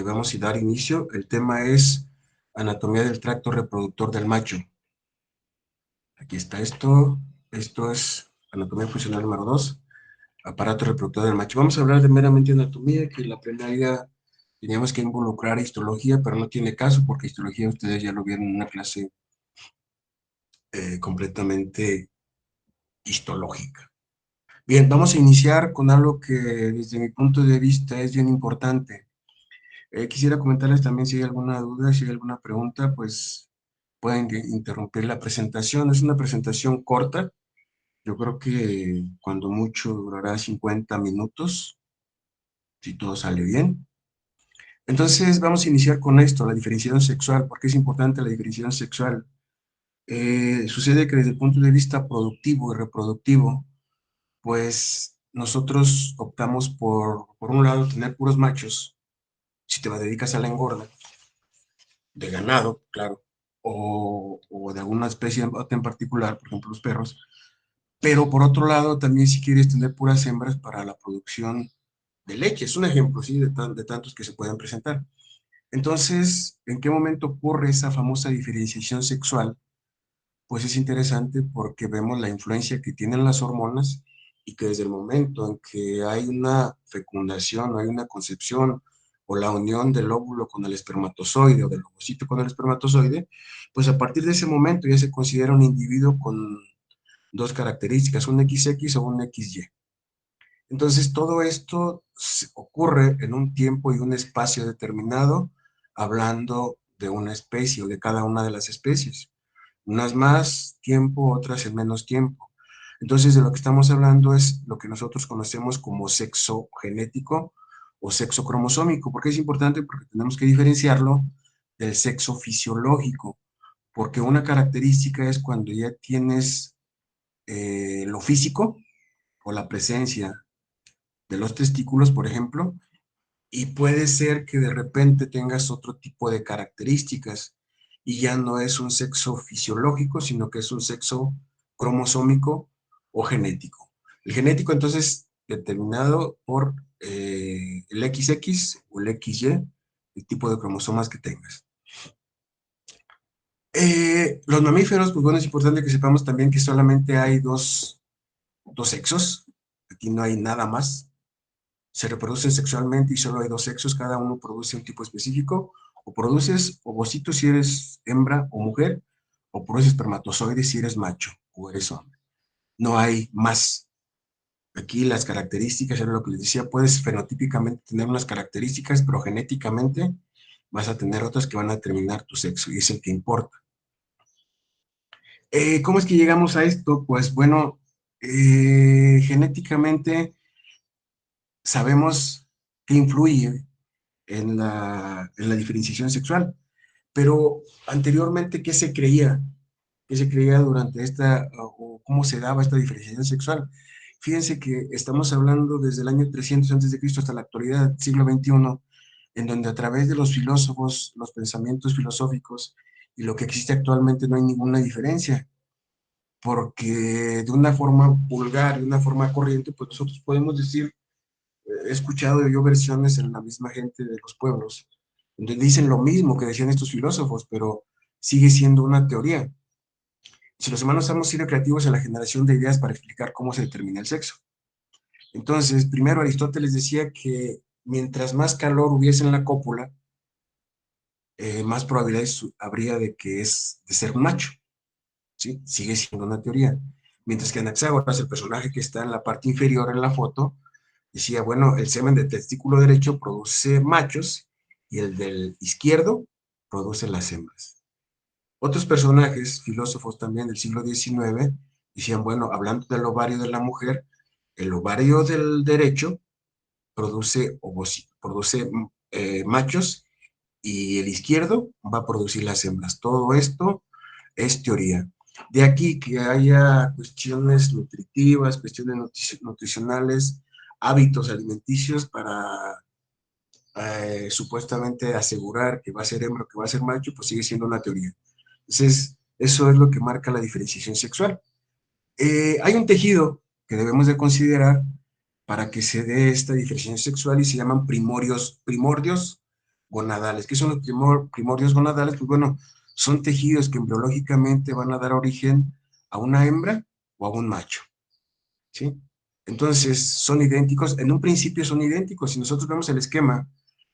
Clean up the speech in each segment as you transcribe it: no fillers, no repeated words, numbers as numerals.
Vamos a dar inicio. El tema es anatomía del tracto reproductor del macho. Aquí está esto. Esto es anatomía funcional número 2, aparato reproductor del macho. Vamos a hablar de meramente anatomía, que la primaria teníamos que involucrar histología, pero no tiene caso porque histología ustedes ya lo vieron en una clase completamente histológica. Bien, vamos a iniciar con algo que desde mi punto de vista es bien importante. Quisiera comentarles también si hay alguna duda, si hay alguna pregunta, pues pueden interrumpir la presentación. Es una presentación corta, yo creo que cuando mucho durará 50 minutos, si todo sale bien. Entonces vamos a iniciar con esto, la diferenciación sexual. ¿Por qué es importante la diferenciación sexual? Sucede que desde el punto de vista productivo y reproductivo, pues nosotros optamos por un lado, tener puros machos, si te dedicas a la engorda, de ganado, claro, o de alguna especie en particular, por ejemplo los perros, pero por otro lado también si quieres tener puras hembras para la producción de leche, es un ejemplo, ¿sí? De tantos que se pueden presentar. Entonces, ¿en qué momento ocurre esa famosa diferenciación sexual? Pues es interesante porque vemos la influencia que tienen las hormonas y que desde el momento en que hay una fecundación o hay una concepción o la unión del óvulo con el espermatozoide o del ovocito con el espermatozoide, pues a partir de ese momento ya se considera un individuo con dos características, un XX o un XY. Entonces todo esto ocurre en un tiempo y un espacio determinado, hablando de una especie o de cada una de las especies. Unas más tiempo, otras en menos tiempo. Entonces, de lo que estamos hablando es lo que nosotros conocemos como sexo genético o sexo cromosómico. ¿Por qué es importante? Porque tenemos que diferenciarlo del sexo fisiológico, porque una característica es cuando ya tienes lo físico o la presencia de los testículos, por ejemplo, y puede ser que de repente tengas otro tipo de características y ya no es un sexo fisiológico, sino que es un sexo cromosómico o genético. El genético entonces determinado por el XX o el XY, el tipo de cromosomas que tengas. Los mamíferos, pues bueno, es importante que sepamos también que solamente hay dos sexos, aquí no hay nada más, se reproducen sexualmente y solo hay dos sexos, cada uno produce un tipo específico, o produces ovocitos si eres hembra o mujer, o produces espermatozoides si eres macho o eres hombre. No hay más. Aquí las características, era lo que les decía, puedes fenotípicamente tener unas características, pero genéticamente vas a tener otras que van a determinar tu sexo, y es el que importa. ¿Cómo es que llegamos a esto? Pues bueno, genéticamente sabemos que influye en la diferenciación sexual. Pero anteriormente, ¿qué se creía? ¿Qué se creía durante esta, o cómo se daba esta diferenciación sexual? Fíjense que estamos hablando desde el año 300 antes de Cristo hasta la actualidad, siglo XXI, en donde a través de los filósofos, los pensamientos filosóficos y lo que existe actualmente no hay ninguna diferencia, porque de una forma vulgar, de una forma corriente, pues nosotros podemos decir, he escuchado yo versiones en la misma gente de los pueblos, donde dicen lo mismo que decían estos filósofos, pero sigue siendo una teoría. Si los humanos hemos sido creativos en la generación de ideas para explicar cómo se determina el sexo. Entonces, primero Aristóteles decía que mientras más calor hubiese en la cópula, más probabilidades habría de ser un macho, ¿sí? Sigue siendo una teoría. Mientras que Anaxágoras, el personaje que está en la parte inferior en la foto, decía, bueno, el semen del testículo derecho produce machos y el del izquierdo produce las hembras. Otros personajes, filósofos también del siglo XIX, decían, bueno, hablando del ovario de la mujer, el ovario del derecho produce machos y el izquierdo va a producir las hembras. Todo esto es teoría. De aquí que haya cuestiones nutritivas, cuestiones nutricionales, hábitos alimenticios para supuestamente asegurar que va a ser hembra o que va a ser macho, pues sigue siendo una teoría. Entonces, eso es lo que marca la diferenciación sexual. Hay un tejido que debemos de considerar para que se dé esta diferenciación sexual y se llaman primordios gonadales. ¿Qué son los primordios gonadales? Pues bueno, son tejidos que embriológicamente van a dar origen a una hembra o a un macho, ¿sí? Entonces, son idénticos, en un principio son idénticos. Si nosotros vemos el esquema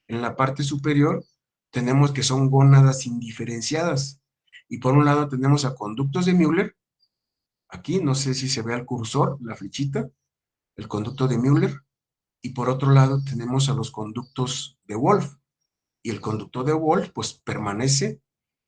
en la parte superior, tenemos que son gónadas indiferenciadas. Y por un lado tenemos a conductos de Müller, aquí, no sé si se ve al cursor, la flechita, el conducto de Müller, y por otro lado tenemos a los conductos de Wolff, y el conducto de Wolff pues permanece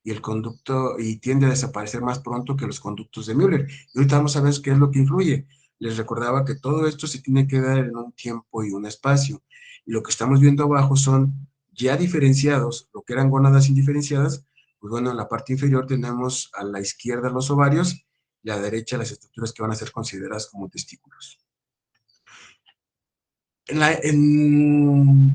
y el conducto y tiende a desaparecer más pronto que los conductos de Müller. Y ahorita vamos a ver qué es lo que influye. Les recordaba que todo esto se tiene que dar en un tiempo y un espacio. Y lo que estamos viendo abajo son ya diferenciados, lo que eran gónadas indiferenciadas, pues bueno, en la parte inferior tenemos a la izquierda los ovarios y a la derecha las estructuras que van a ser consideradas como testículos.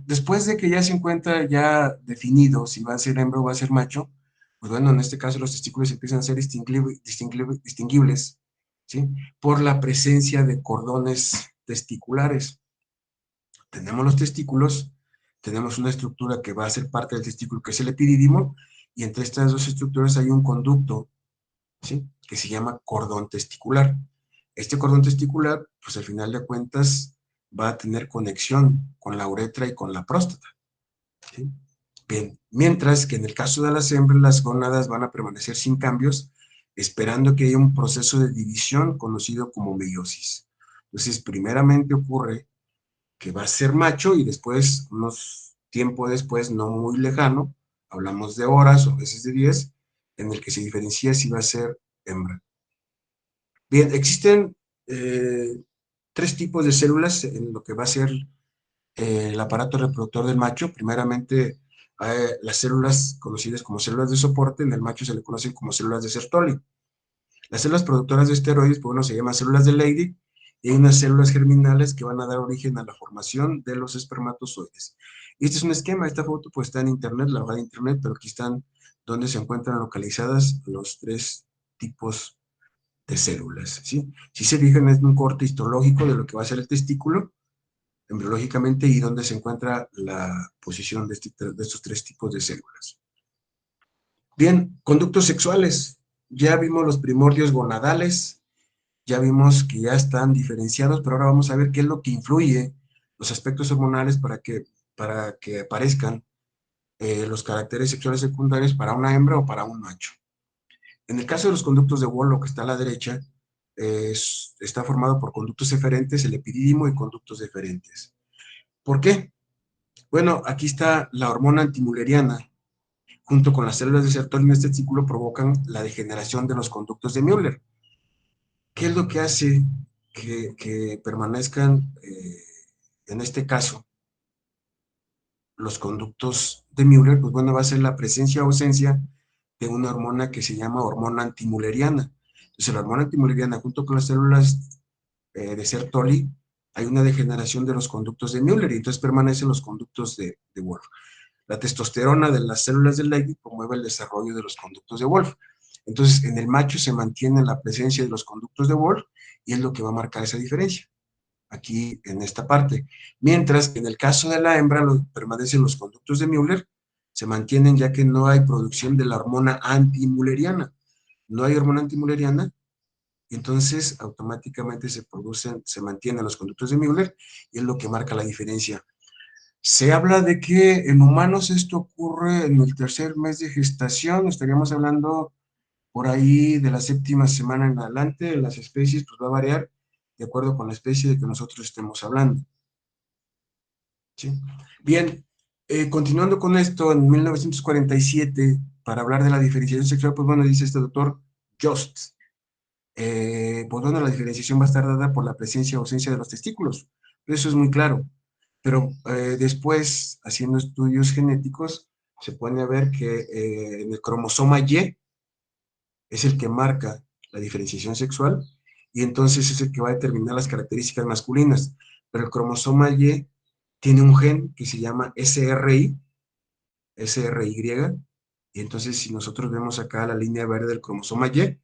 Después de que ya se encuentra ya definido si va a ser hembra o va a ser macho, pues bueno, en este caso los testículos empiezan a ser distinguibles, ¿sí? Por la presencia de cordones testiculares. Tenemos los testículos, tenemos una estructura que va a ser parte del testículo, que es el epidídimo, y entre estas dos estructuras hay un conducto, ¿sí? Que se llama cordón testicular. Este cordón testicular, pues al final de cuentas, va a tener conexión con la uretra y con la próstata, ¿sí? Bien, mientras que en el caso de las hembras, las gónadas van a permanecer sin cambios, esperando que haya un proceso de división conocido como meiosis. Entonces, primeramente ocurre que va a ser macho y después, unos tiempo después, no muy lejano, hablamos de horas o veces de días, en el que se diferencia si va a ser hembra. Bien, existen tres tipos de células en lo que va a ser el aparato reproductor del macho. Primeramente, las células conocidas como células de soporte, en el macho se le conocen como células de Sertoli. Las células productoras de esteroides, pues bueno, se llaman células de Leydig, y hay unas células germinales que van a dar origen a la formación de los espermatozoides. Y este es un esquema, esta foto pues está en internet, la verdad en internet, pero aquí están donde se encuentran localizadas los tres tipos de células, ¿sí? Si se fijan, es un corte histológico de lo que va a ser el testículo, embriológicamente, y dónde se encuentra la posición de estos tres tipos de células. Bien, conductos sexuales. Ya vimos los primordios gonadales, ya vimos que ya están diferenciados, pero ahora vamos a ver qué es lo que influye los aspectos hormonales para que aparezcan los caracteres sexuales secundarios para una hembra o para un macho. En el caso de los conductos de Wolff, que está a la derecha, está formado por conductos eferentes, el epidídimo y conductos deferentes. ¿Por qué? Bueno, aquí está la hormona antimülleriana, junto con las células de Sertoli en este ciclo provocan la degeneración de los conductos de Müller. ¿Qué es lo que hace que permanezcan, en este caso, los conductos de Müller? Pues bueno, va a ser la presencia o ausencia de una hormona que se llama hormona antimülleriana. Entonces, la hormona antimülleriana junto con las células de Sertoli, hay una degeneración de los conductos de Müller y entonces permanecen los conductos de Wolff. La testosterona de las células del Leydig promueve el desarrollo de los conductos de Wolff. Entonces, en el macho se mantiene la presencia de los conductos de Wolff y es lo que va a marcar esa diferencia, aquí en esta parte. Mientras que en el caso de la hembra permanecen los conductos de Müller, se mantienen ya que no hay producción de la hormona antimülleriana. No hay hormona antimülleriana, entonces automáticamente se mantienen los conductos de Müller y es lo que marca la diferencia. Se habla de que en humanos esto ocurre en el tercer mes de gestación, estaríamos hablando por ahí de la séptima semana en adelante. Las especies pues va a variar de acuerdo con la especie de que nosotros estemos hablando, ¿sí? Bien, continuando con esto, en 1947, para hablar de la diferenciación sexual, pues bueno, dice este doctor Just, pues bueno, la diferenciación va a estar dada por la presencia o ausencia de los testículos, eso es muy claro, pero después, haciendo estudios genéticos, se puede ver que en el cromosoma Y es el que marca la diferenciación sexual y entonces es el que va a determinar las características masculinas, pero el cromosoma Y tiene un gen que se llama SRY, y entonces si nosotros vemos acá la línea verde del cromosoma Y,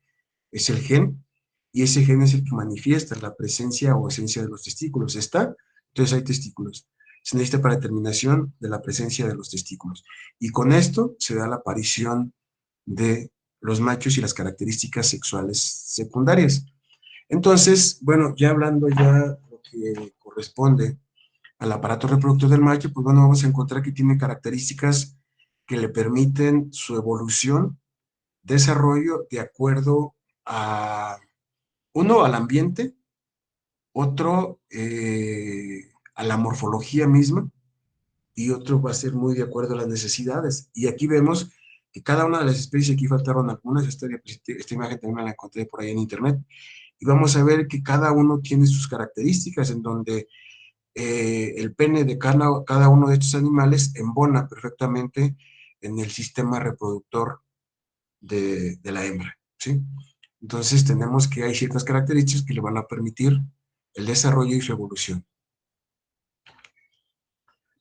es el gen, y ese gen es el que manifiesta la presencia o ausencia de los testículos. ¿Está? Entonces hay testículos. se necesita para determinación de la presencia de los testículos. Y con esto se da la aparición de los machos y las características sexuales secundarias. Entonces, bueno, ya hablando ya lo que corresponde al aparato reproductor del macho, pues bueno, vamos a encontrar que tiene características que le permiten su evolución, desarrollo de acuerdo a, uno, al ambiente, otro, a la morfología misma, y otro va a ser muy de acuerdo a las necesidades. Y aquí vemos que cada una de las especies, aquí faltaron algunas, esta imagen también me la encontré por ahí en internet, y vamos a ver que cada uno tiene sus características, en donde el pene de cada uno de estos animales embona perfectamente en el sistema reproductor de la hembra, ¿sí? Entonces tenemos que hay ciertas características que le van a permitir el desarrollo y su evolución.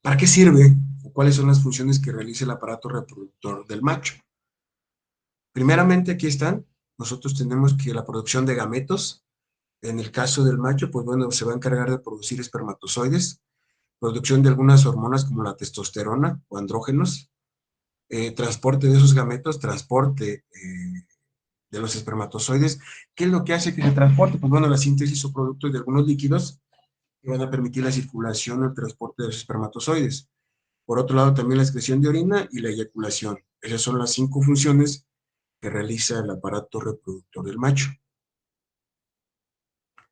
¿Para qué sirve? ¿Cuáles son las funciones que realiza el aparato reproductor del macho? Primeramente, aquí están. Nosotros tenemos que la producción de gametos, en el caso del macho, pues bueno, se va a encargar de producir espermatozoides, producción de algunas hormonas como la testosterona o andrógenos, transporte de esos gametos, transporte de los espermatozoides. ¿Qué es lo que hace que se transporte? Pues bueno, la síntesis o producto de algunos líquidos que van a permitir la circulación o el transporte de los espermatozoides. Por otro lado, también la excreción de orina y la eyaculación. Esas son las 5 funciones que realiza el aparato reproductor del macho.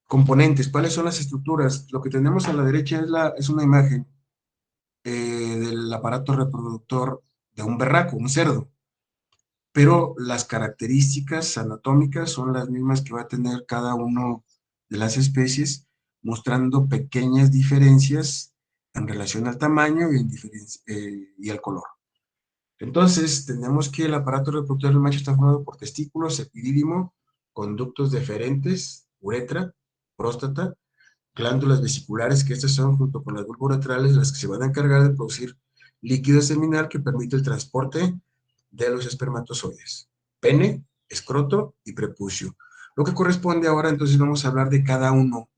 Componentes, ¿cuáles son las estructuras? Lo que tenemos a la derecha es una imagen del aparato reproductor de un berraco, un cerdo, pero las características anatómicas son las mismas que va a tener cada uno de las especies, mostrando pequeñas diferencias en relación al tamaño y al color. Entonces, tenemos que el aparato reproductor del macho está formado por testículos, epidídimo, conductos deferentes, uretra, próstata, glándulas vesiculares, que estas son, junto con las válvulas uretrales, las que se van a encargar de producir líquido seminal que permite el transporte de los espermatozoides. Pene, escroto y prepucio. Lo que corresponde ahora, entonces, vamos a hablar de cada uno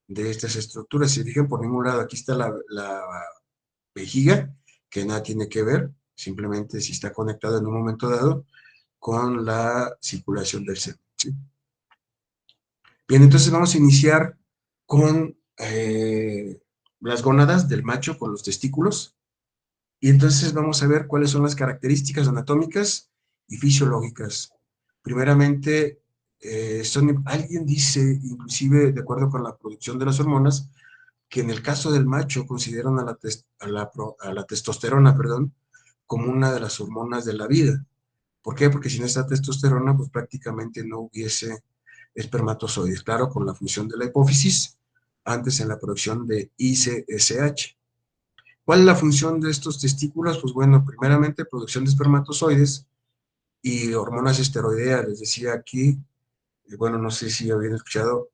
de estas estructuras. Si se fijan por ningún lado, aquí está la vejiga, que nada tiene que ver, simplemente si está conectado en un momento dado con la circulación del semen, ¿sí? Bien, entonces vamos a iniciar con las gónadas del macho, con los testículos, y entonces vamos a ver cuáles son las características anatómicas y fisiológicas. Primeramente, alguien dice, inclusive de acuerdo con la producción de las hormonas, que en el caso del macho consideran a la testosterona, perdón, como una de las hormonas de la vida. ¿Por qué? Porque sin esta testosterona, pues prácticamente no hubiese espermatozoides. Claro, con la función de la hipófisis, antes en la producción de ICSH. ¿Cuál es la función de estos testículos? Pues bueno, primeramente producción de espermatozoides y hormonas esteroideas. Les decía aquí, bueno, no sé si habían escuchado,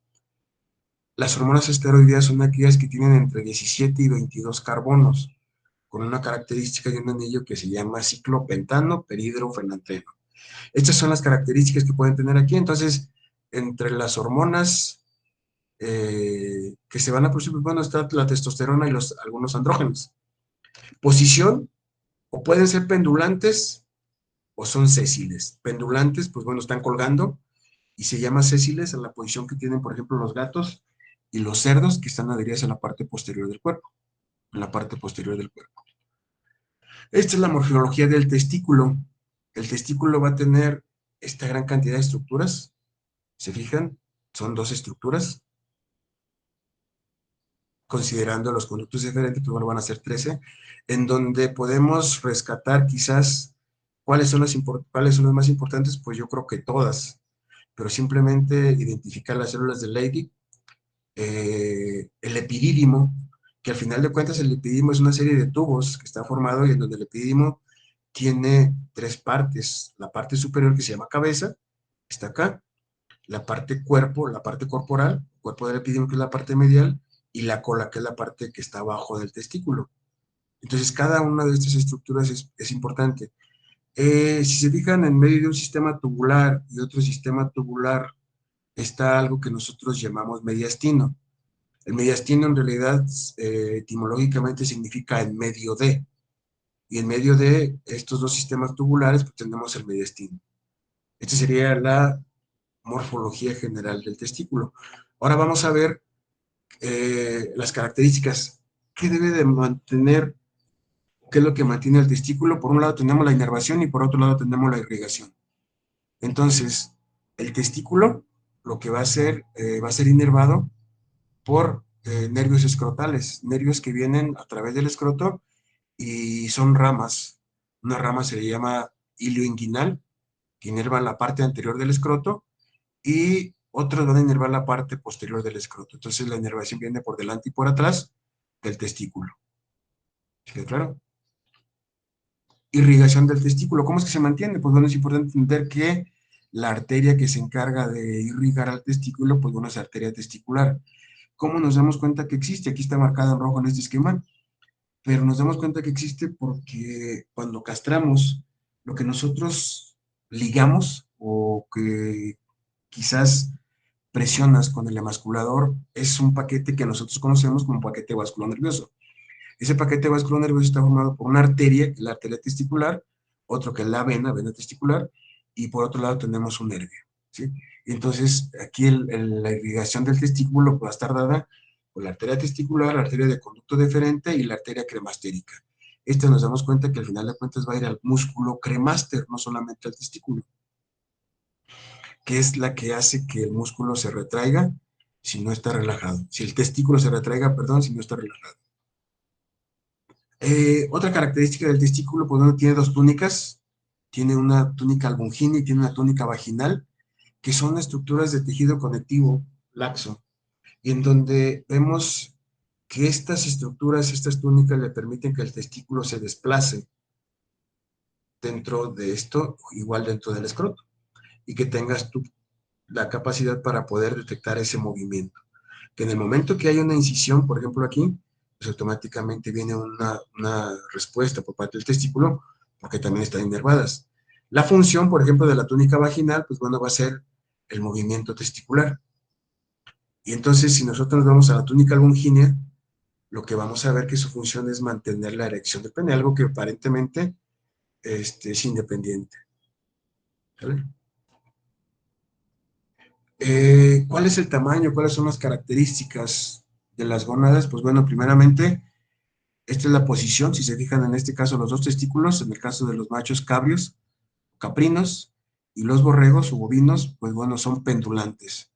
las hormonas esteroideas son aquellas que tienen entre 17 y 22 carbonos, con una característica de un anillo que se llama ciclopentano perhidrofenanteno. Estas son las características que pueden tener aquí. Entonces, entre las hormonas que se van a producir, pues bueno, está la testosterona y algunos andrógenos. Posición, o pueden ser pendulantes o son sésiles. Pendulantes, pues bueno, están colgando y se llama sésiles en la posición que tienen, por ejemplo, los gatos y los cerdos, que están adheridos en la parte posterior del cuerpo, en la parte posterior del cuerpo. Esta es la morfología del testículo. El testículo va a tener esta gran cantidad de estructuras. ¿Se fijan? Son 2 estructuras. Considerando los conductos diferentes, pues bueno, van a ser 13, en donde podemos rescatar quizás cuáles son las más importantes, pues yo creo que todas, pero simplemente identificar las células de Leydig, el epidídimo, que al final de cuentas el epidídimo es una serie de tubos que está formado y en donde el epidídimo tiene 3 partes, la parte superior que se llama cabeza, está acá, la parte cuerpo, la parte corporal, cuerpo del epidídimo que es la parte medial, y la cola que es la parte que está abajo del testículo. Entonces cada una de estas estructuras es importante. Si se fijan en medio de un sistema tubular y otro sistema tubular, está algo que nosotros llamamos mediastino. El mediastino en realidad etimológicamente significa en medio de, y en medio de estos dos sistemas tubulares pues tenemos el mediastino. Esta sería la morfología general del testículo. Ahora vamos a ver las características. ¿Qué debe de mantener? ¿Qué es lo que mantiene el testículo? Por un lado tenemos la inervación y por otro lado tenemos la irrigación. Entonces, el testículo lo que va a ser inervado por nervios escrotales, nervios que vienen a través del escroto y son ramas. Una rama se le llama hilio inguinal, que inerva la parte anterior del escroto, y otros van a inervar la parte posterior del escroto. Entonces la inervación viene por delante y por atrás del testículo. ¿Sí queda claro? Irrigación del testículo. ¿Cómo es que se mantiene? Pues bueno, es importante entender que la arteria que se encarga de irrigar al testículo, pues bueno, es arteria testicular. ¿Cómo nos damos cuenta que existe? Aquí está marcada en rojo en este esquema, pero nos damos cuenta que existe porque cuando castramos, lo que nosotros ligamos o que quizás presionas con el emasculador es un paquete que nosotros conocemos como paquete vasculonervioso. Ese paquete vasculonervioso está formado por una arteria, que es la arteria testicular, otro que es la vena, vena testicular, y por otro lado tenemos un nervio, ¿sí? Entonces, aquí la irrigación del testículo va a estar dada por la arteria testicular, la arteria de conducto deferente y la arteria cremastérica. Esta nos damos cuenta que al final de cuentas va a ir al músculo cremaster, no solamente al testículo, que es la que hace que el músculo se retraiga si no está relajado. Si el testículo se retraiga, perdón, si no está relajado. Otra característica del testículo, pues bueno, tiene dos túnicas. Tiene una túnica albungina y tiene una túnica vaginal, que son estructuras de tejido conectivo laxo, y en donde vemos que estas estructuras, estas túnicas le permiten que el testículo se desplace dentro de esto, igual dentro del escroto, y que tengas tú la capacidad para poder detectar ese movimiento. Que en el momento que hay una incisión, por ejemplo aquí, pues automáticamente viene una respuesta por parte del testículo, porque también están inervadas. La función, por ejemplo, de la túnica vaginal, pues bueno, va a ser el movimiento testicular. Y entonces, si nosotros nos vamos a la túnica longínea, lo que vamos a ver que su función es mantener la erección del pene, algo que aparentemente es independiente. ¿Sale? ¿Cuál es el tamaño? ¿Cuáles son las características de las gónadas? Pues bueno, primeramente, esta es la posición, si se fijan en este caso los dos testículos, en el caso de los machos cabrios, caprinos, y los borregos o bovinos, pues bueno, son pendulantes.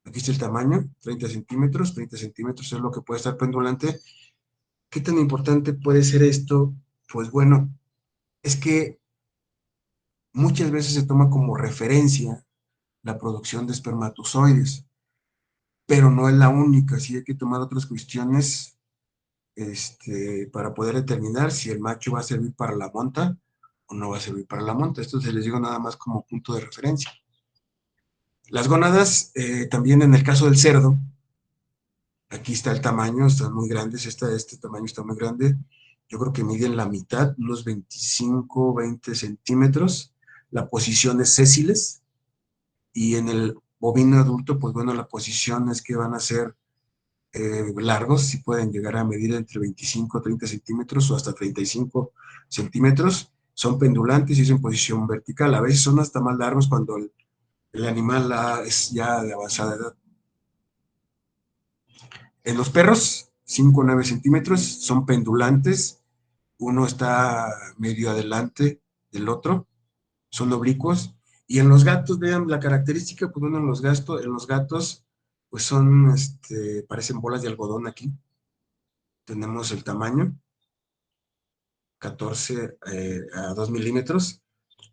Aquí está el tamaño, 30 centímetros es lo que puede estar pendulante. ¿Qué tan importante puede ser esto? Pues bueno, es que muchas veces se toma como referencia la producción de espermatozoides, pero no es la única, sí hay que tomar otras cuestiones para poder determinar si el macho va a servir para la monta o no va a servir para la monta. Esto se les digo nada más como punto de referencia. Las gónadas, también en el caso del cerdo, aquí está el tamaño, están muy grandes, este tamaño está muy grande. Yo creo que miden la mitad, unos 25, 20 centímetros. La posición es sésiles, y en el bovino adulto, pues bueno, la posición es que van a ser largos, sí pueden llegar a medir entre 25 30 centímetros o hasta 35 centímetros. Son pendulantes y es en posición vertical. A veces son hasta más largos cuando el animal es ya de avanzada edad. En los perros, 5 o 9 centímetros, son pendulantes. Uno está medio adelante del otro, son oblicuos. Y en los gatos, vean la característica, pues bueno, en los gatos, pues son, parecen bolas de algodón aquí. Tenemos el tamaño, 14 a 2 milímetros,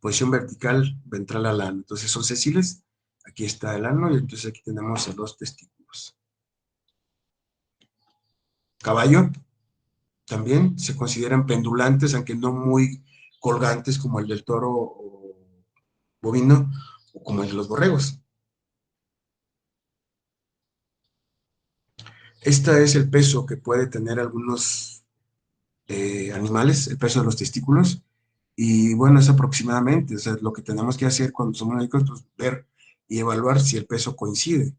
posición vertical, ventral al ano. Entonces son sesiles, aquí está el ano y entonces aquí tenemos los testículos. Caballo, también se consideran pendulantes, aunque no muy colgantes como el del toro o bovino o como el de los borregos. Este es el peso que puede tener algunos animales, el peso de los testículos, y bueno, es aproximadamente, o sea, lo que tenemos que hacer cuando somos médicos, pues ver y evaluar si el peso coincide.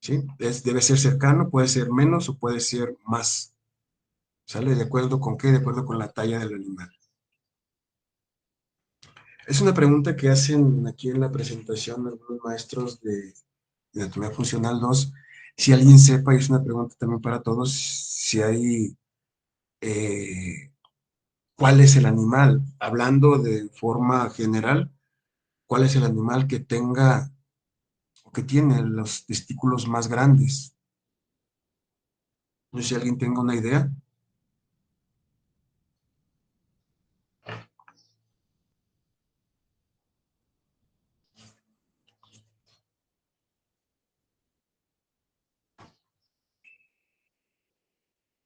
¿sí? Debe ser cercano, puede ser menos o puede ser más, ¿sale? ¿De acuerdo con qué? De acuerdo con la talla del animal. Es una pregunta que hacen aquí en la presentación algunos maestros de Anatomía Funcional 2. Si alguien sepa, y es una pregunta también para todos, si hay, eh, ¿cuál es el animal? Hablando de forma general, ¿cuál es el animal que tenga o que tiene los testículos más grandes? No sé si alguien tenga una idea.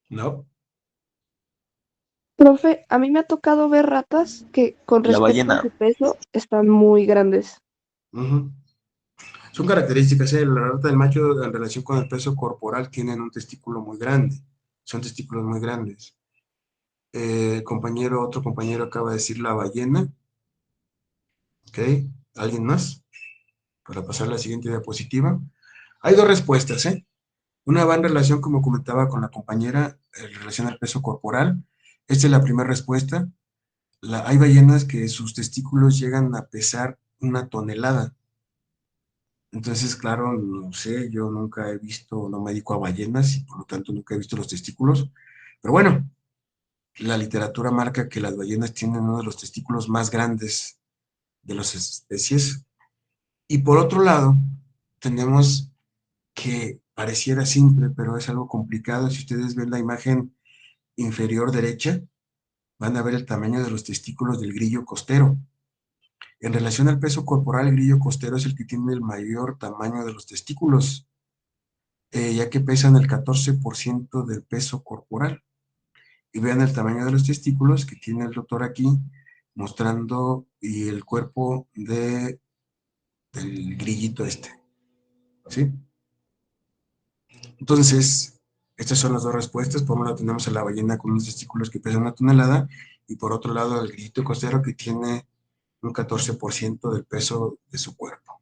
¿No? Profe, a mí me ha tocado ver ratas que con La respecto a ballena. su peso están muy grandes. Ujú. Son características, ¿eh? La rata del macho en relación con el peso corporal tienen un testículo muy grande. Son testículos muy grandes. Otro compañero acaba de decir la ballena. ¿Ok? ¿Alguien más? Para pasar a la siguiente diapositiva. Hay dos respuestas, ¿eh? Una va en relación, como comentaba con la compañera, en relación al peso corporal. Esta es la primera respuesta. Hay ballenas que sus testículos llegan a pesar 1 tonelada. Entonces, claro, no sé, yo nunca he visto, no me dedico a ballenas y por lo tanto nunca he visto los testículos. Pero bueno, la literatura marca que las ballenas tienen uno de los testículos más grandes de las especies. Y por otro lado, tenemos que pareciera simple, pero es algo complicado. Si ustedes ven la imagen inferior derecha, van a ver el tamaño de los testículos del grillo costero. En relación al peso corporal, el grillo costero es el que tiene el mayor tamaño de los testículos, ya que pesan el 14% del peso corporal. Y vean el tamaño de los testículos que tiene el doctor aquí, mostrando y el cuerpo del grillito este, ¿sí? Entonces, estas son las dos respuestas. Por un lado tenemos a la ballena con unos testículos que pesan 1 tonelada y por otro lado el grillito costero que tiene un 14% del peso de su cuerpo.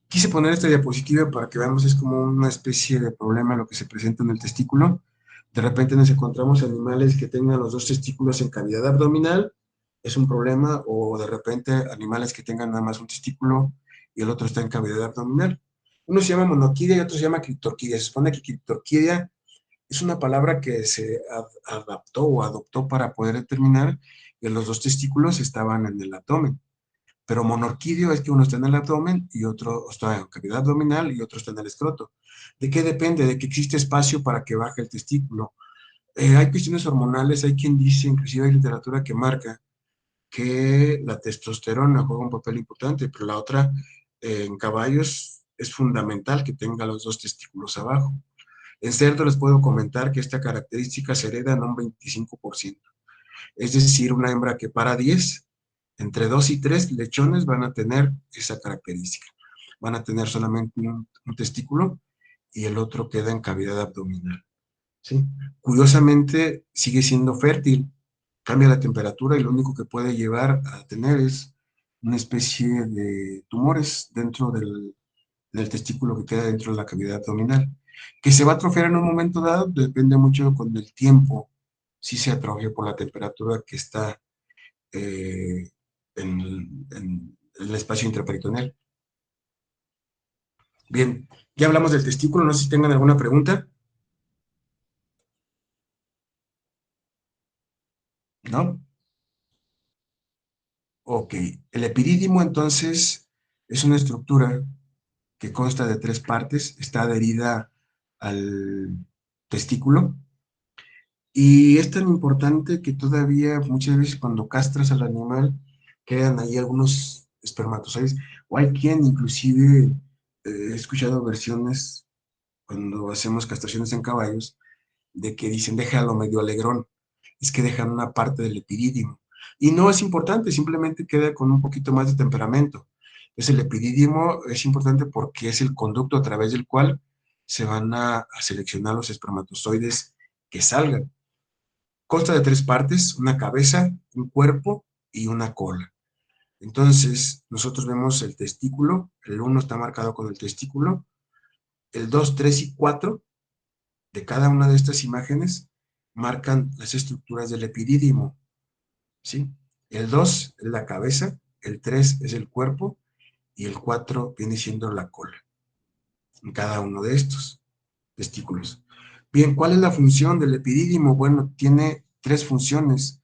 Quise poner esta diapositiva para que veamos, es como una especie de problema lo que se presenta en el testículo. De repente nos encontramos animales que tengan los dos testículos en cavidad abdominal, es un problema, o de repente animales que tengan nada más un testículo y el otro está en cavidad abdominal. Uno se llama monoquidia y otro se llama criptorquidia. Se supone que criptorquidia es una palabra que se adaptó o adoptó para poder determinar que los dos testículos estaban en el abdomen. Pero monorquidio es que uno está en el abdomen y otro está en cavidad abdominal y otro está en el escroto. ¿De qué depende? De que existe espacio para que baje el testículo. Hay cuestiones hormonales, hay quien dice, inclusive hay literatura que marca que la testosterona juega un papel importante, pero la otra, en caballos, es fundamental que tenga los dos testículos abajo. En cerdo les puedo comentar que esta característica se hereda en un 25%. Es decir, una hembra que para 10, entre 2 y 3 lechones van a tener esa característica. Van a tener solamente un testículo y el otro queda en cavidad abdominal. ¿Sí? Curiosamente, sigue siendo fértil, cambia la temperatura y lo único que puede llevar a tener es una especie de tumores dentro del testículo que queda dentro de la cavidad abdominal. Que se va a atrofiar en un momento dado, depende mucho con el tiempo, si se atrofia por la temperatura que está eh, en el espacio intraperitoneal. Bien, ya hablamos del testículo, no sé si tengan alguna pregunta, ¿no? Ok, el epidídimo entonces es una estructura que consta de 3 partes, está adherida al testículo y es tan importante que todavía muchas veces cuando castras al animal quedan ahí algunos espermatozoides o hay quien inclusive he escuchado versiones cuando hacemos castraciones en caballos de que dicen déjalo medio alegrón, es que dejan una parte del epidídimo. Y no es importante, simplemente queda con un poquito más de temperamento. Entonces el epidídimo es importante porque es el conducto a través del cual se van a seleccionar los espermatozoides que salgan. Consta de 3 partes, una cabeza, un cuerpo y una cola. Entonces, nosotros vemos el testículo, el uno está marcado con el testículo, El 2, 3 y 4 de cada una de estas imágenes marcan las estructuras del epidídimo, ¿sí? El 2 es la cabeza, el 3 es el cuerpo y el 4 viene siendo la cola en cada uno de estos testículos. Bien, ¿cuál es la función del epidídimo? Bueno, tiene tres funciones.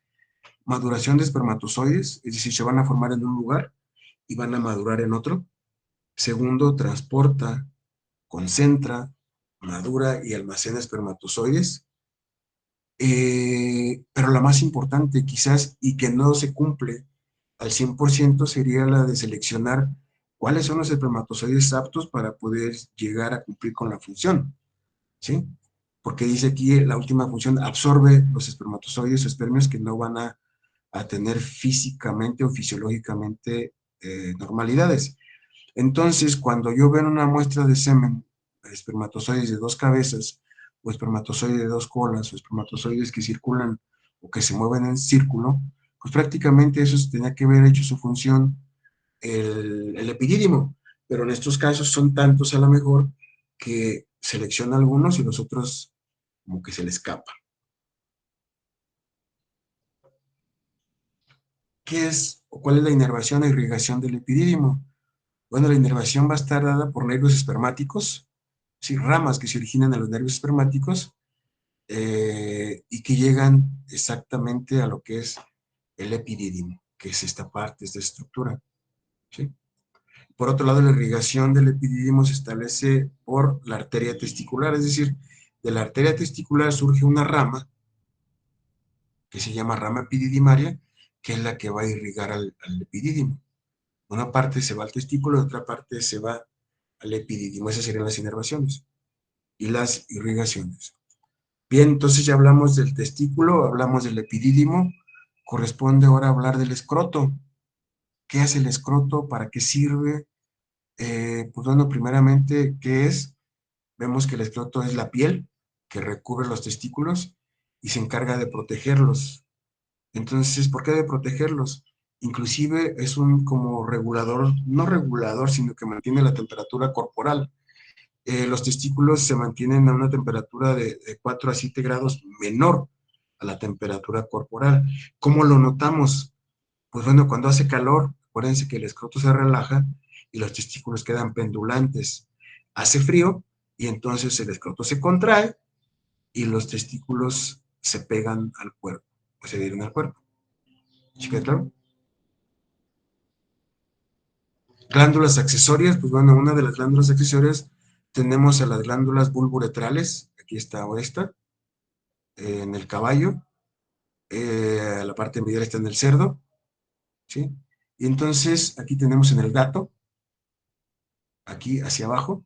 Maduración de espermatozoides, es decir, se van a formar en un lugar y van a madurar en otro. Segundo, transporta, concentra, madura y almacena espermatozoides. Pero la más importante quizás y que no se cumple al 100% sería la de seleccionar cuáles son los espermatozoides aptos para poder llegar a cumplir con la función, ¿sí? Porque dice aquí la última función, absorbe los espermatozoides o espermios que no van a tener físicamente o fisiológicamente normalidades. Entonces, cuando yo veo una muestra de semen, espermatozoides de dos cabezas, o espermatozoides de dos colas, o espermatozoides que circulan o que se mueven en círculo, pues prácticamente eso tenía que haber hecho su función el epidídimo, pero en estos casos son tantos a lo mejor que selecciona algunos y los otros como que se le escapa. ¿Qué es o cuál es la inervación e irrigación del epidídimo? Bueno, la inervación va a estar dada por nervios espermáticos, sí, ramas que se originan en los nervios espermáticos y que llegan exactamente a lo que es el epidídimo, que es esta parte, esta estructura, ¿sí? Por otro lado, la irrigación del epidídimo se establece por la arteria testicular, es decir, de la arteria testicular surge una rama que se llama rama epididimaria, que es la que va a irrigar al epidídimo. Una parte se va al testículo, otra parte se va al epidídimo. Esas serían las inervaciones y las irrigaciones. Bien, entonces ya hablamos del testículo, hablamos del epidídimo, corresponde ahora hablar del escroto. ¿Qué hace el escroto? ¿Para qué sirve? Pues bueno, primeramente, ¿qué es? Vemos que el escroto es la piel que recubre los testículos y se encarga de protegerlos. Entonces, ¿por qué de protegerlos? Inclusive es un como regulador, no regulador, sino que mantiene la temperatura corporal. Los testículos se mantienen a una temperatura de 4 a 7 grados menor a la temperatura corporal. ¿Cómo lo notamos? Pues bueno, cuando hace calor, acuérdense que el escroto se relaja y los testículos quedan pendulantes. Hace frío y entonces el escroto se contrae y los testículos se pegan al cuerpo, o se adhieren al cuerpo. ¿Sí queda claro? Glándulas accesorias, pues bueno, una de las glándulas accesorias tenemos a las glándulas bulboretrales, aquí está o esta, en el caballo, la parte medial está en el cerdo, ¿sí? Y entonces aquí tenemos en el gato, aquí hacia abajo,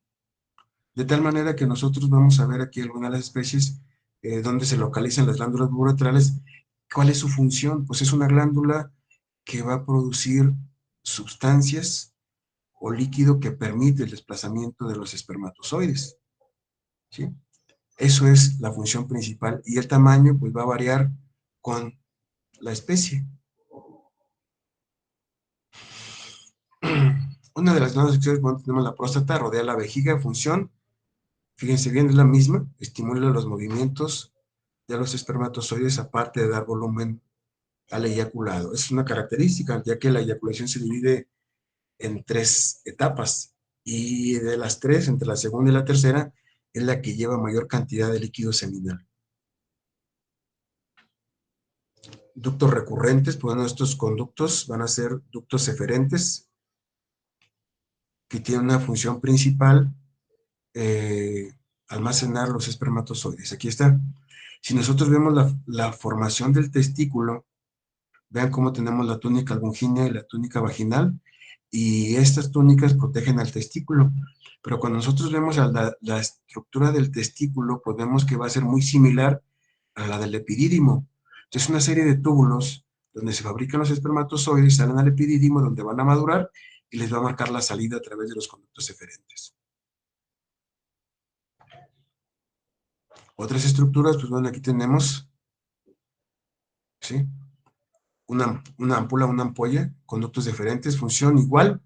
de tal manera que nosotros vamos a ver aquí algunas de las especies donde se localizan las glándulas bulboretrales. ¿Cuál es su función? Pues es una glándula que va a producir sustancias o líquido que permite el desplazamiento de los espermatozoides, ¿sí? Eso es la función principal y el tamaño pues va a variar con la especie. Una de las glándulas sexuales, bueno, tenemos la próstata, rodea la vejiga, función, fíjense bien, es la misma, estimula los movimientos de los espermatozoides aparte de dar volumen al eyaculado. Es una característica, ya que la eyaculación se divide en tres etapas y de las tres, entre la segunda y la tercera, es la que lleva mayor cantidad de líquido seminal. Ductos recurrentes, pues bueno, estos conductos van a ser ductos eferentes que tienen una función principal, eh, almacenar los espermatozoides. Aquí está. Si nosotros vemos la formación del testículo, vean cómo tenemos la túnica longínea y la túnica vaginal, y estas túnicas protegen al testículo. Pero cuando nosotros vemos la estructura del testículo, pues vemos que va a ser muy similar a la del epidídimo. Entonces, una serie de túbulos donde se fabrican los espermatozoides, salen al epidídimo, donde van a madurar, y les va a marcar la salida a través de los conductos eferentes. Otras estructuras, pues bueno, aquí tenemos, ¿sí? Una ámpula, una ampolla, conductos diferentes, función igual,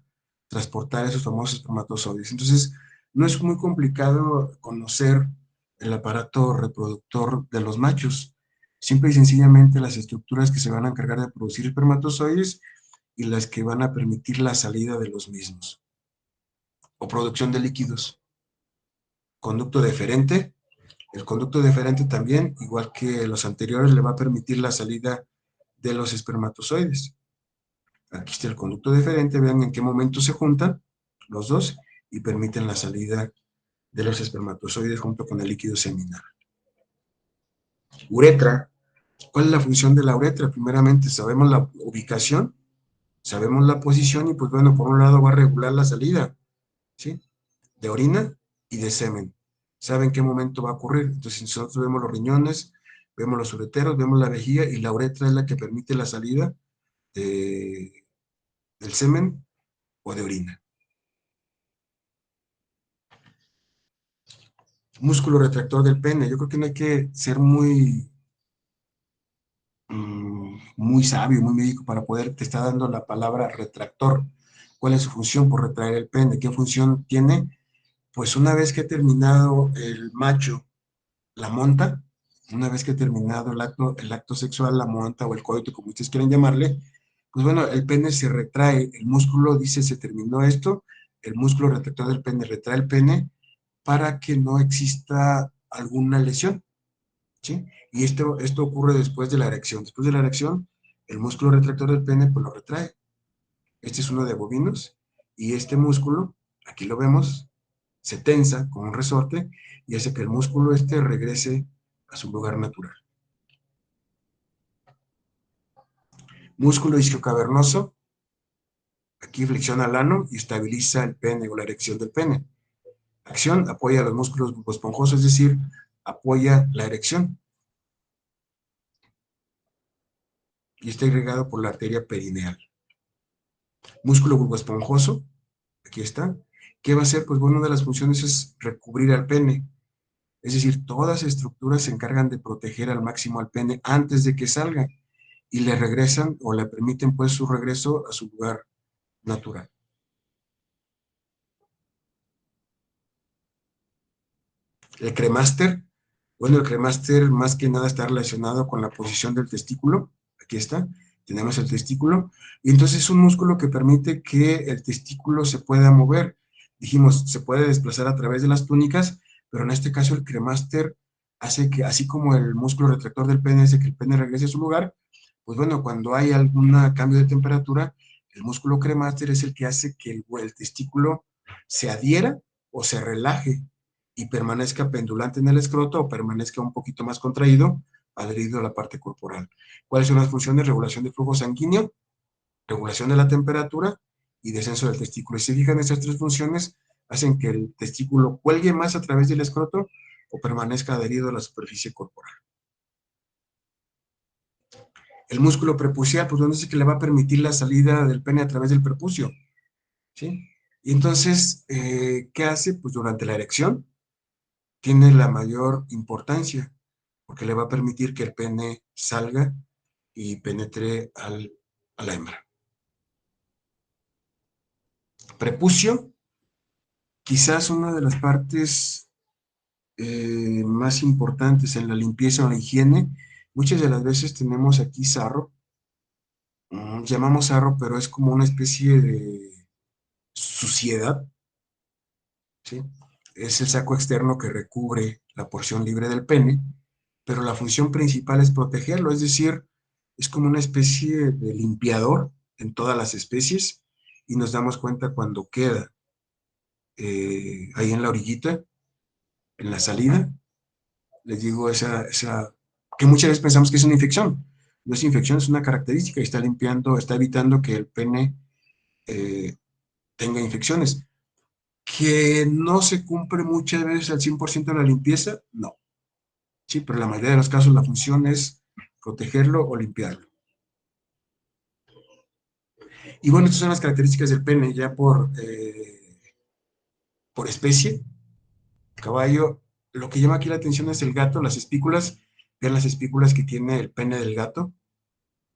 transportar esos famosos espermatozoides. Entonces, No es muy complicado conocer el aparato reproductor de los machos. Simple y sencillamente las estructuras que se van a encargar de producir espermatozoides y las que van a permitir la salida de los mismos o producción de líquidos. Conducto deferente. El conducto deferente también, igual que los anteriores, le va a permitir la salida de los espermatozoides. Aquí está el conducto deferente, vean en qué momento se juntan los dos y permiten la salida de los espermatozoides junto con el líquido seminal. Uretra. ¿Cuál es la función de la uretra? Primeramente, sabemos la ubicación, sabemos la posición y pues bueno, por un lado va a regular la salida, ¿sí? De orina y de semen. ¿Saben qué momento va a ocurrir? Entonces, si nosotros vemos los riñones, vemos los ureteros, vemos la vejiga y la uretra es la que permite la salida del semen o de orina. Músculo retractor del pene. Yo creo que no hay que ser muy sabio, muy médico para poder, te está dando la palabra retractor. ¿Cuál es su función por retraer el pene? ¿Qué función tiene? Pues una vez que ha terminado el macho la monta, una vez que ha terminado el acto sexual, la monta o el coito, como ustedes quieran llamarle, pues bueno, el pene se retrae, el músculo dice se terminó esto, el músculo retractor del pene retrae el pene para que no exista alguna lesión, ¿sí? Y esto ocurre después de la erección. Después de la erección, el músculo retractor del pene pues lo retrae. Este es uno de bovinos y este músculo, aquí lo vemos, se tensa con un resorte y hace que el músculo este regrese a su lugar natural. Músculo isquiocavernoso, aquí flexiona el ano y estabiliza el pene o la erección del pene. Acción, apoya los músculos bulboesponjosos, es decir, apoya la erección. Y está irrigado por la arteria perineal. Músculo bulboesponjoso, aquí está. ¿Qué va a hacer? Pues bueno, una de las funciones es recubrir al pene. Es decir, todas las estructuras se encargan de proteger al máximo al pene antes de que salga y le regresan o le permiten pues su regreso a su lugar natural. El cremaster, bueno, el cremaster más que nada está relacionado con la posición del testículo. Aquí está, tenemos el testículo. Y entonces es un músculo que permite que el testículo se pueda mover. Dijimos, se puede desplazar a través de las túnicas, pero en este caso el cremaster hace que, así como el músculo retractor del pene hace que el pene regrese a su lugar, pues bueno, cuando hay algún cambio de temperatura, el músculo cremaster es el que hace que el testículo se adhiera o se relaje y permanezca pendulante en el escroto o permanezca un poquito más contraído, adherido a la parte corporal. ¿Cuáles son las funciones? Regulación del flujo sanguíneo, regulación de la temperatura y descenso del testículo. Y si se fijan, estas tres funciones hacen que el testículo cuelgue más a través del escroto o permanezca adherido a la superficie corporal. El músculo prepucial, pues donde dice que le va a permitir la salida del pene a través del prepucio, ¿sí? Y entonces, ¿qué hace? Pues durante la erección tiene la mayor importancia, porque le va a permitir que el pene salga y penetre a la hembra. Prepucio, quizás una de las partes más importantes en la limpieza o la higiene. Muchas de las veces tenemos aquí sarro, llamamos sarro, pero es como una especie de suciedad, ¿sí? Es el saco externo que recubre la porción libre del pene, pero la función principal es protegerlo, es decir, es como una especie de limpiador en todas las especies y nos damos cuenta cuando queda ahí en la orillita, en la salida, les digo que muchas veces pensamos que es una infección. No es infección, es una característica y está limpiando, está evitando que el pene eh, tenga infecciones. Que no se cumple muchas veces al 100% de la limpieza, no. Sí, pero en la mayoría de los casos la función es protegerlo o limpiarlo. Y bueno, estas son las características del pene ya por especie. Caballo, lo que llama aquí la atención es el gato, las espículas. Vean las espículas que tiene el pene del gato.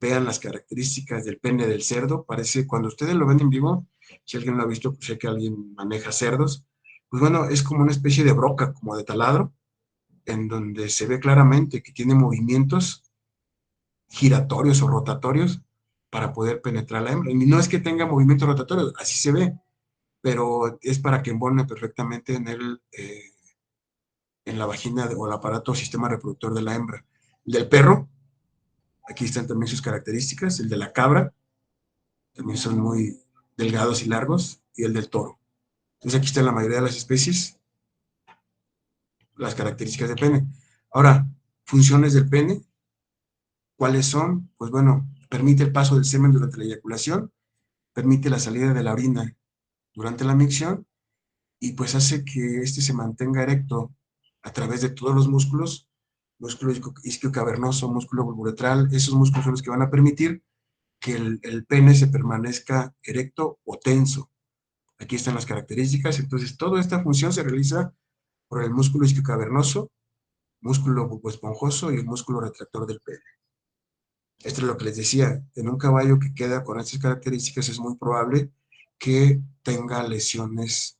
Vean las características del pene del cerdo. Parece, cuando ustedes lo ven en vivo, si alguien lo ha visto, pues sé que alguien maneja cerdos. Pues bueno, es como una especie de broca, como de taladro, en donde se ve claramente que tiene movimientos giratorios o rotatorios para poder penetrar la hembra. Y no es que tenga movimientos rotatorios, así se ve, pero es para que embone perfectamente en la vagina o el aparato o sistema reproductor de la hembra. El del perro, aquí están también sus características. El de la cabra, también son muy delgados y largos, y el del toro. Entonces aquí están la mayoría de las especies, las características del pene. Ahora, funciones del pene, ¿cuáles son? Pues bueno, permite el paso del semen durante la eyaculación, permite la salida de la orina durante la micción, y pues hace que este se mantenga erecto a través de todos los músculos, músculo isquiocavernoso, músculo bulboretral. Esos músculos son los que van a permitir que el pene se permanezca erecto o tenso. Aquí están las características. Entonces, toda esta función se realiza por el músculo isquiocavernoso, músculo bulboesponjoso y el músculo retractor del pene. Esto es lo que les decía. En un caballo que queda con estas características es muy probable que tenga lesiones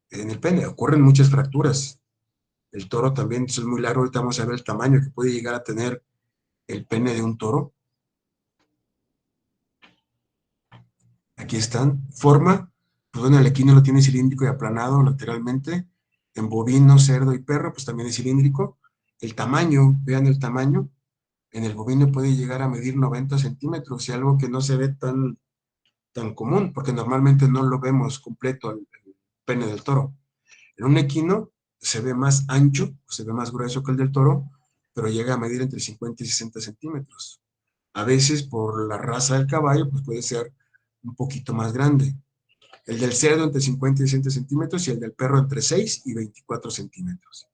en el pene. Ocurren muchas fracturas. El toro también, eso es muy largo. Ahorita vamos a ver el tamaño que puede llegar a tener el pene de un toro. Aquí están. Forma, pues bueno, el equino lo tiene cilíndrico y aplanado lateralmente. En bovino, cerdo y perro, pues también es cilíndrico. El tamaño, vean el tamaño. En el bovino puede llegar a medir 90 centímetros, y algo que no se ve tan común, porque normalmente no lo vemos completo el pene del toro. En un equino se ve más ancho, se ve más grueso que el del toro, pero llega a medir entre 50 y 60 centímetros. A veces, por la raza del caballo, pues puede ser un poquito más grande. El del cerdo entre 50 y 60 centímetros y el del perro entre 6 y 24 centímetros.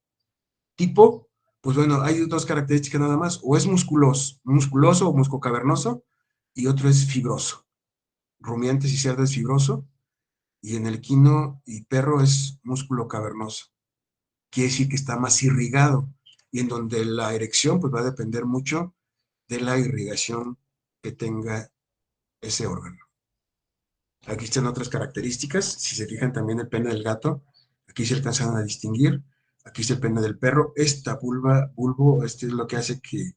Tipo, pues bueno, hay dos características nada más. O es musculoso o muscocavernoso, y otro es fibroso. Rumiantes y cerdo es fibroso, y en el equino y perro es músculo cavernoso. Quiere decir que está más irrigado, y en donde la erección pues va a depender mucho de la irrigación que tenga ese órgano. Aquí están otras características. Si se fijan también el pene del gato, aquí se alcanzan a distinguir. Aquí está el pene del perro. Esta bulbo, este es lo que hace que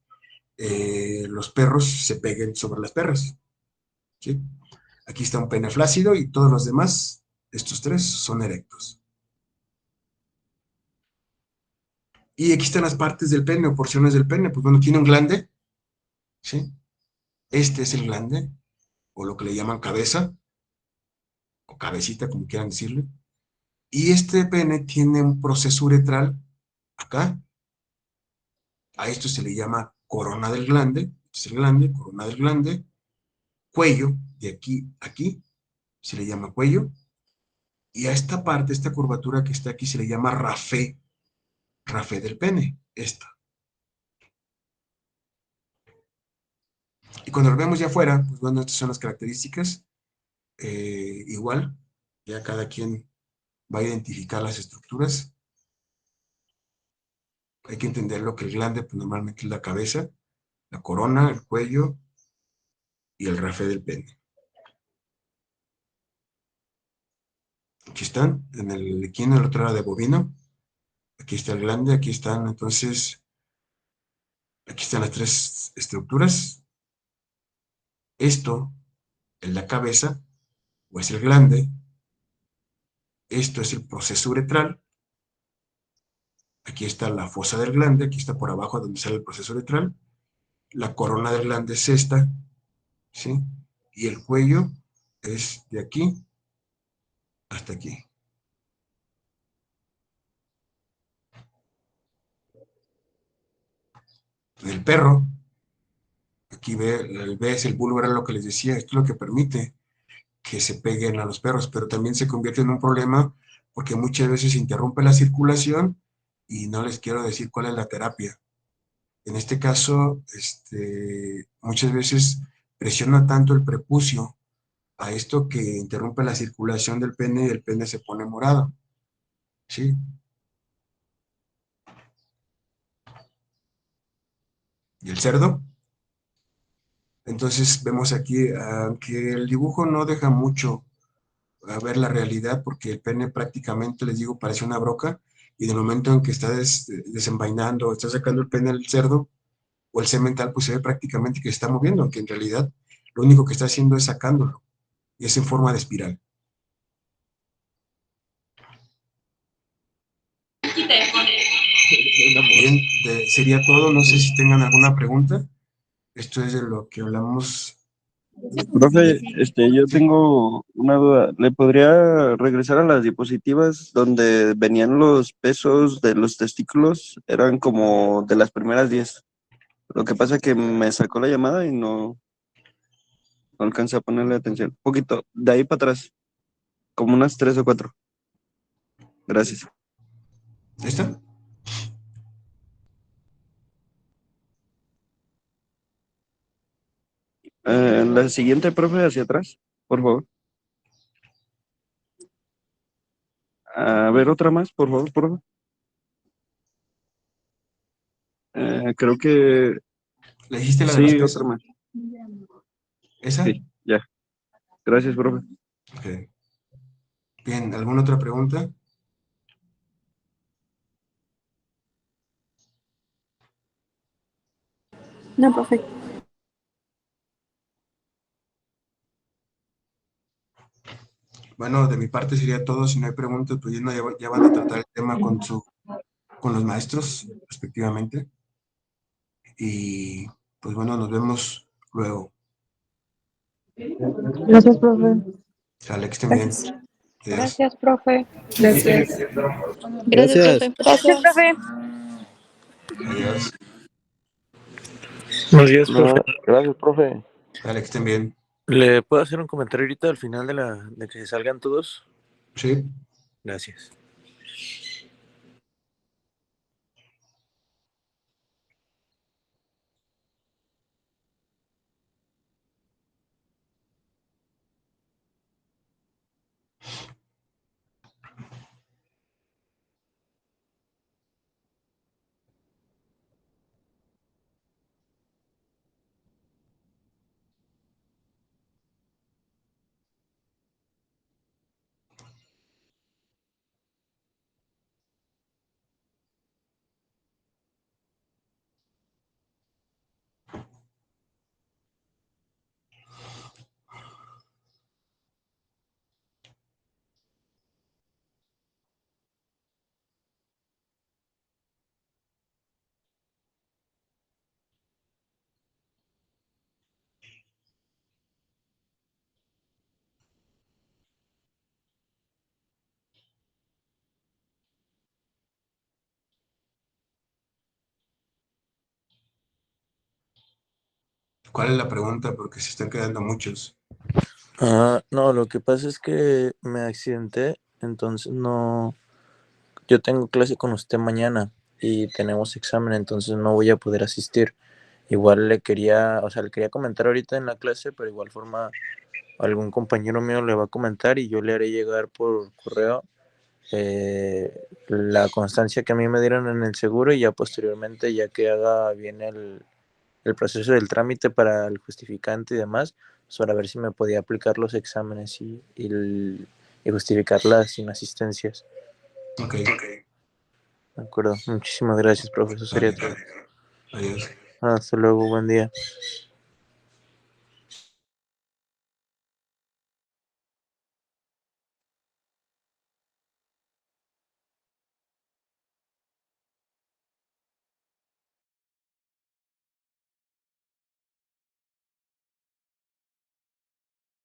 los perros se peguen sobre las perras, ¿sí? Aquí está un pene flácido, y todos los demás, estos tres, son erectos. Y aquí están las partes del pene o porciones del pene. Pues bueno, tiene un glande, ¿sí? Este es el glande, o lo que le llaman cabeza, o cabecita, como quieran decirle. Y este pene tiene un proceso uretral acá. A esto se le llama corona del glande. Este es el glande, corona del glande. Cuello, de aquí a aquí, se le llama cuello. Y a esta parte, esta curvatura que está aquí, se le llama rafé del pene, esta. Y cuando lo vemos ya afuera, pues bueno, estas son las características. Igual, ya cada quien va a identificar las estructuras. Hay que entender lo que el glande, pues normalmente es la cabeza, la corona, el cuello y el rafé del pene. Aquí están, en el equino, el otro lado de bovino. Aquí está el glande, aquí están, entonces, aquí están las tres estructuras. Esto es la cabeza, o es el glande. Esto es el proceso uretral. Aquí está la fosa del glande, aquí está por abajo donde sale el proceso uretral. La corona del glande es esta, ¿sí? Y el cuello es de aquí hasta aquí. El perro, aquí ve, el B es el bulbo, era lo que les decía, esto es lo que permite que se peguen a los perros, pero también se convierte en un problema porque muchas veces interrumpe la circulación, y no les quiero decir cuál es la terapia. En este caso, muchas veces presiona tanto el prepucio a esto que interrumpe la circulación del pene, y el pene se pone morado, ¿sí? Y el cerdo, entonces vemos aquí, que el dibujo no deja mucho a ver la realidad, porque el pene prácticamente, les digo, parece una broca, y del momento en que está desenvainando, está sacando el pene al cerdo, o el semen tal, pues se ve prácticamente que se está moviendo, aunque en realidad lo único que está haciendo es sacándolo, y es en forma de espiral. Bien, sería todo, no sé si tengan alguna pregunta. Esto es de lo que hablamos. Profe, yo tengo una duda. ¿Le podría regresar a las diapositivas donde venían los pesos de los testículos? Eran como de las primeras 10. Lo que pasa es que me sacó la llamada y no alcancé a ponerle atención. Un poquito, de ahí para atrás, como unas 3 o 4. Gracias. ¿Esta? La siguiente, profe, hacia atrás, por favor. A ver, otra más, por favor, profe. Creo que ¿Le dijiste la de los sí, otra pesos? más. ¿Esa? Sí, ya. Gracias, profe. Ok. Bien, ¿alguna otra pregunta? No, profe. Bueno, de mi parte sería todo. Si no hay preguntas, pues ya van a tratar el tema con los maestros, respectivamente. Y pues bueno, nos vemos luego. Gracias, profe. Sale, que estén bien. Gracias. Adiós. Gracias, profe. Gracias. Gracias, profe. Gracias, profe. Adiós. Buenos días, profe. No, gracias, profe. Sale, que estén bien. ¿Le puedo hacer un comentario ahorita al final de que salgan todos? Sí. Gracias. ¿Cuál es la pregunta? Porque se están quedando muchos. No, lo que pasa es que me accidenté, entonces no. Yo tengo clase con usted mañana y tenemos examen, entonces no voy a poder asistir. Igual le quería comentar ahorita en la clase, pero igual forma algún compañero mío le va a comentar y yo le haré llegar por correo la constancia que a mí me dieron en el seguro y ya posteriormente, ya que haga bien el proceso del trámite para el justificante y demás, pues para ver si me podía aplicar los exámenes y justificar las inasistencias. Ok. De acuerdo. Muchísimas gracias, profe. Eso sería Sale. todo. Adiós. Hasta luego. Buen día.